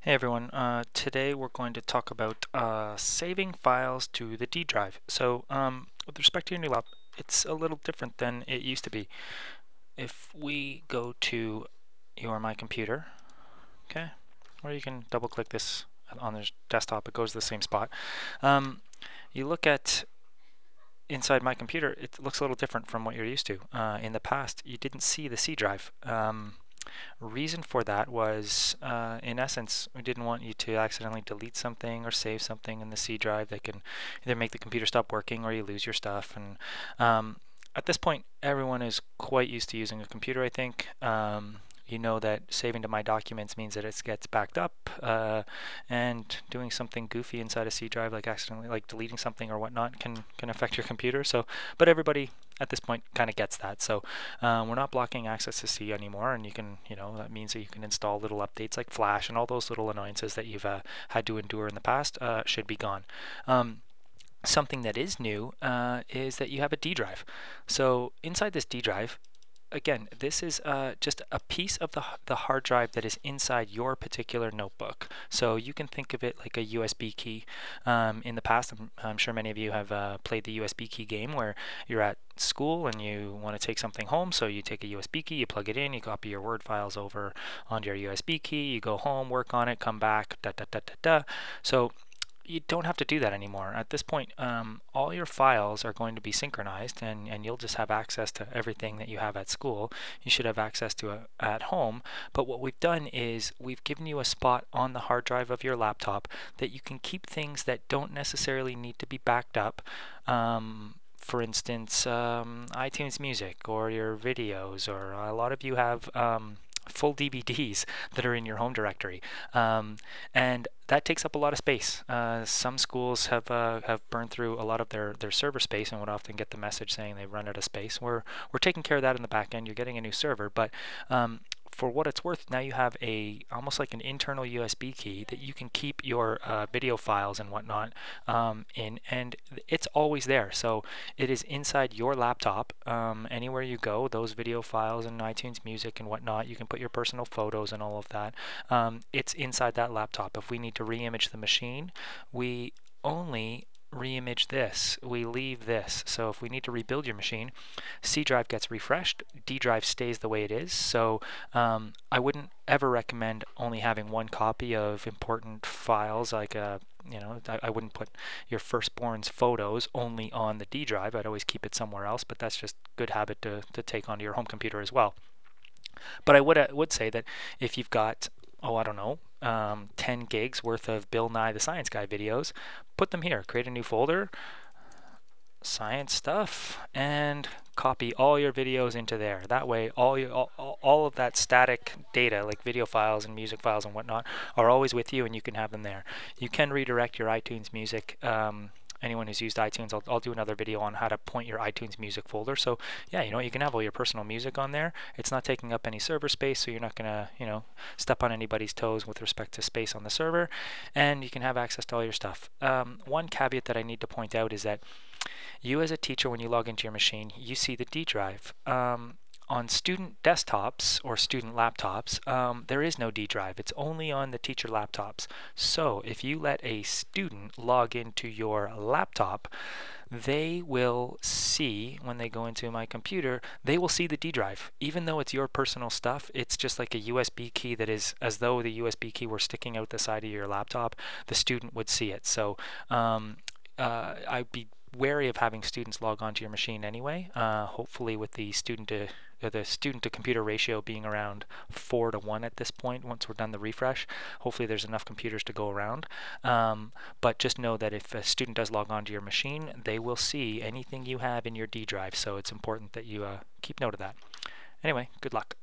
Hey everyone, today we're going to talk about saving files to the D drive. With respect to your new laptop, it's a little different than it used to be. If we go to your My Computer, okay, or you can double click this on the desktop, it goes to the same spot. You look at inside My Computer, it looks a little different from what you're used to. In the past, you didn't see the C drive. Reason for that was, in essence, we didn't want you to accidentally delete something or save something in the C drive that can either make the computer stop working or you lose your stuff. And at this point, everyone is quite used to using a computer, I think. You know that saving to My Documents means that it gets backed up, and doing something goofy inside a C drive, like accidentally, like deleting something or whatnot, can affect your computer. But everybody at this point kind of gets that. We're not blocking access to C anymore, and that means that you can install little updates like Flash, and all those little annoyances that you've had to endure in the past should be gone. Something that is new is that you have a D drive. So inside this D drive, again, this is just a piece of the hard drive that is inside your particular notebook. So you can think of it like a USB key. In the past, I'm sure many of you have played the USB key game where you're at school and you want to take something home. So you take a USB key, you plug it in, you copy your Word files over onto your USB key, you go home, work on it, come back, da da da da da. So you don't have to do that anymore. At this point, all your files are going to be synchronized, and you'll just have access to everything that you have at school. You should have access to at home. But what we've done is we've given you a spot on the hard drive of your laptop that you can keep things that don't necessarily need to be backed up. For instance, iTunes Music or your videos, or a lot of you have full DVDs that are in your home directory, and that takes up a lot of space. Some schools have burned through a lot of their server space and would often get the message saying they've run out of space. We're taking care of that in the back end. You're getting a new server, but for what it's worth, now you have almost like an internal USB key that you can keep your video files and whatnot in, and it's always there. So it is inside your laptop. Anywhere you go, those video files and iTunes Music and whatnot, you can put your personal photos and all of that. It's inside that laptop. If we need to re-image the machine, we only re-image this. We leave this. So if we need to rebuild your machine, C drive gets refreshed, D drive stays the way it is. So I wouldn't ever recommend only having one copy of important files, like I wouldn't put your firstborn's photos only on the D drive. I'd always keep it somewhere else, but that's just good habit to take onto your home computer as well. But I would say that if you've got, I don't know, 10 gigs worth of Bill Nye the Science Guy videos, put them here. Create a new folder, science stuff, and copy all your videos into there. That way, all of that static data, like video files and music files and whatnot, are always with you, and you can have them there. You can redirect your iTunes Music. Anyone who's used iTunes, I'll do another video on how to point your iTunes Music folder. So yeah, you can have all your personal music on there. It's not taking up any server space, so you're not gonna, step on anybody's toes with respect to space on the server, and you can have access to all your stuff. One caveat that I need to point out is that you as a teacher, when you log into your machine, you see the D drive. On student desktops or student laptops, there is no D drive. It's only on the teacher laptops. So if you let a student log into your laptop, they will see, when they go into My Computer, they will see the D drive. Even though it's your personal stuff, it's just like a USB key that is as though the USB key were sticking out the side of your laptop. The student would see it. So I'd be wary of having students log onto your machine anyway. Hopefully, with the student to computer ratio being around 4:1 at this point, once we're done the refresh, hopefully there's enough computers to go around. But just know that if a student does log onto your machine, they will see anything you have in your D drive. So it's important that you keep note of that. Anyway, good luck.